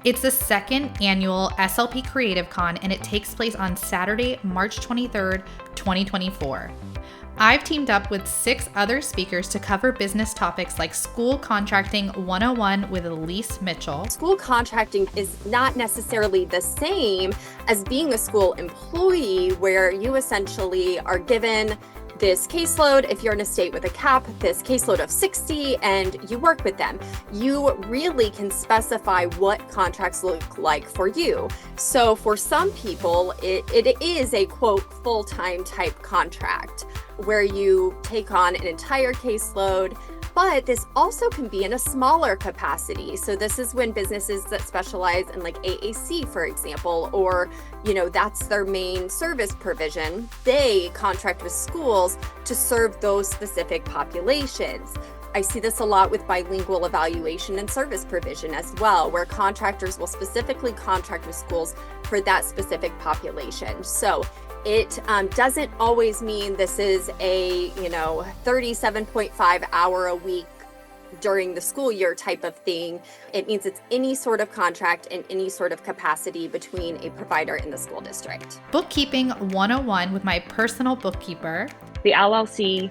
It's the second annual SLP CreativeCon, and it takes place on Saturday, March 23rd, 2024. I've teamed up with 6 other speakers to cover business topics like School Contracting 101 with Elise Mitchell. School contracting is not necessarily the same as being a school employee, where you essentially are given this caseload. If you're in a state with a cap, this caseload of 60, and you work with them. You really can specify what contracts look like for you. So for some people, it is a quote full-time type contract where you take on an entire caseload, but this also can be in a smaller capacity. So this is when businesses that specialize in like AAC, for example, or, that's their main service provision, they contract with schools to serve those specific populations. I see this a lot with bilingual evaluation and service provision as well, where contractors will specifically contract with schools for that specific population. So it doesn't always mean this is a 37.5 hour a week during the school year type of thing. It means it's any sort of contract in any sort of capacity between a provider and the school district. Bookkeeping 101 with my personal bookkeeper. The LLC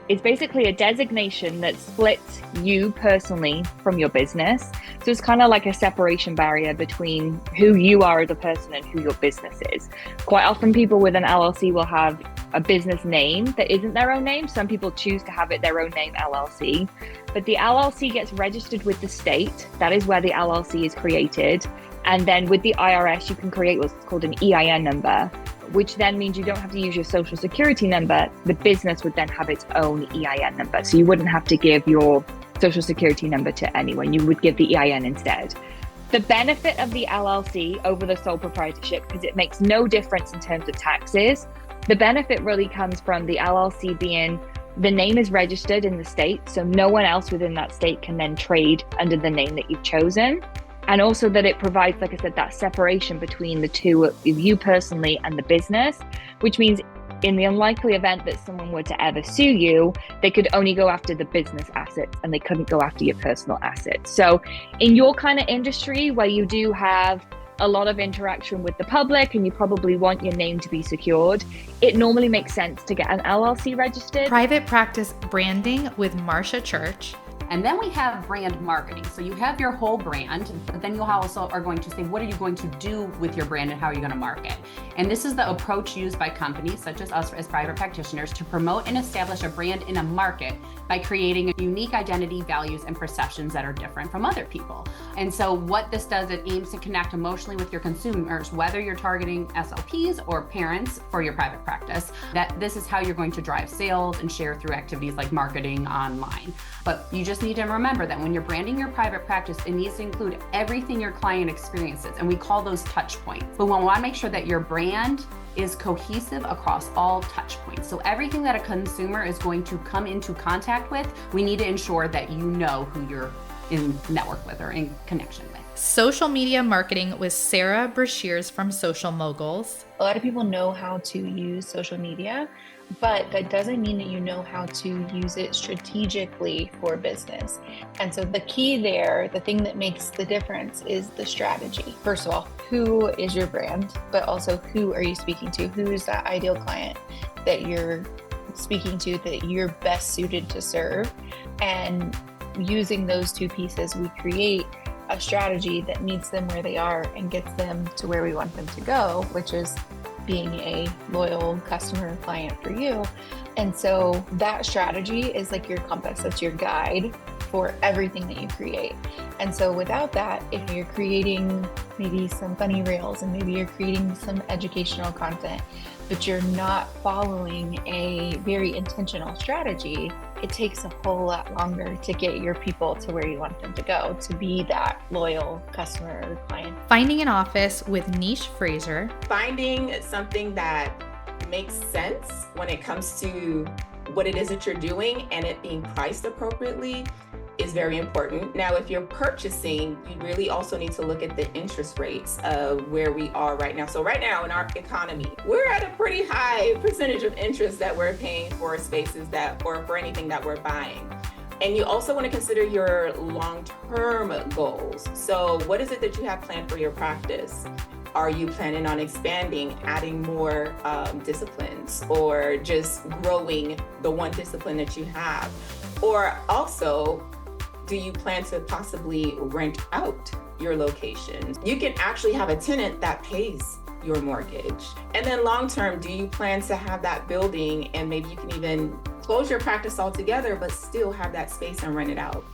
is basically a designation that splits you personally from your business. So it's kind of like a separation barrier between who you are as a person and who your business is. Quite often people with an LLC will have a business name that isn't their own name. Some people choose to have it their own name, LLC. But the LLC gets registered with the state. That is where the LLC is created. And then with the IRS, you can create what's called an EIN number, which then means you don't have to use your social security number. The business would then have its own EIN number. So you wouldn't have to give your social security number to anyone. You would give the EIN instead. The benefit of the LLC over the sole proprietorship, because it makes no difference in terms of taxes, the benefit really comes from the LLC being, the name is registered in the state, so no one else within that state can then trade under the name that you've chosen. And also that it provides, like I said, that separation between the two of you personally and the business, which means in the unlikely event that someone were to ever sue you, they could only go after the business assets and they couldn't go after your personal assets. So in your kind of industry where you do have a lot of interaction with the public and you probably want your name to be secured, it normally makes sense to get an LLC registered. Private practice branding with Marsha Church. And then we have brand marketing. So you have your whole brand, but then you also are going to say, what are you going to do with your brand and how are you going to market? And this is the approach used by companies such as us as private practitioners to promote and establish a brand in a market by creating unique identity, values, and perceptions that are different from other people. And so what this does, it aims to connect emotionally with your consumers, whether you're targeting SLPs or parents for your private practice, that this is how you're going to drive sales and share through activities like marketing online. But you just need to remember that when you're branding your private practice, it needs to include everything your client experiences, and we call those touch points. But we want to make sure that your brand is cohesive across all touch points. So everything that a consumer is going to come into contact with, we need to ensure that you know who you're in network with or in connection with. Social media marketing with Sarah Brashears from Social Moguls. A lot of people know how to use social media, but that doesn't mean that you know how to use it strategically for business. And so the key there, the thing that makes the difference is the strategy. First of all, who is your brand, but also who are you speaking to? Who is that ideal client that you're speaking to, that you're best suited to serve? And using those two pieces, we create a strategy that meets them where they are and gets them to where we want them to go, which is being a loyal customer client for you. And so that strategy is like your compass, that's your guide for everything that you create. And so without that, if you're creating maybe some funny reels and maybe you're creating some educational content, but you're not following a very intentional strategy, it takes a whole lot longer to get your people to where you want them to go, to be that loyal customer or client. Finding an office with Niche Fraser. Finding something that makes sense when it comes to what it is that you're doing and it being priced appropriately is very important. Now, if you're purchasing, you really also need to look at the interest rates of where we are right now. So right now in our economy, we're at a pretty high percentage of interest that we're paying for spaces that, or for anything that we're buying. And you also want to consider your long-term goals. So what is it that you have planned for your practice? Are you planning on expanding, adding more disciplines, or just growing the one discipline that you have? Or also, do you plan to possibly rent out your location? You can actually have a tenant that pays your mortgage. And then long-term, do you plan to have that building and maybe you can even close your practice altogether, but still have that space and rent it out?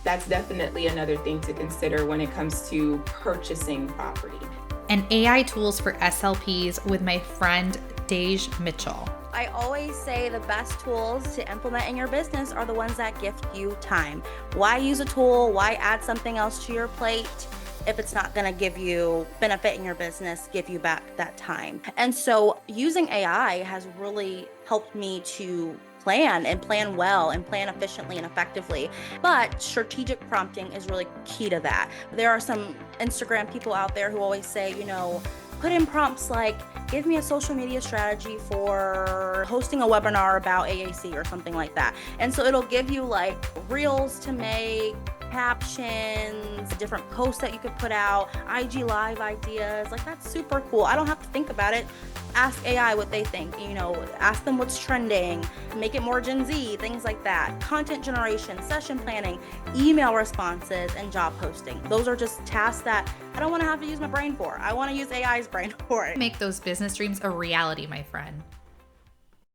That's definitely another thing to consider when it comes to purchasing property. And AI tools for SLPs with my friend Dej Mitchell. I always say the best tools to implement in your business are the ones that gift you time. Why use a tool? Why add something else to your plate if it's not going to give you benefit in your business, give you back that time? And so using AI has really helped me to plan well and plan efficiently and effectively. But strategic prompting is really key to that. There are some Instagram people out there who always say, put in prompts like, give me a social media strategy for hosting a webinar about AAC or something like that. And so it'll give you like reels to make, captions, different posts that you could put out, IG live ideas. Like, that's super cool. I don't have to think about it. Ask AI what they think, ask them what's trending, make it more Gen Z, things like that. Content generation, session planning, email responses, and job posting. Those are just tasks that I don't want to have to use my brain for. I want to use AI's brain for it. Make those business dreams a reality, my friend.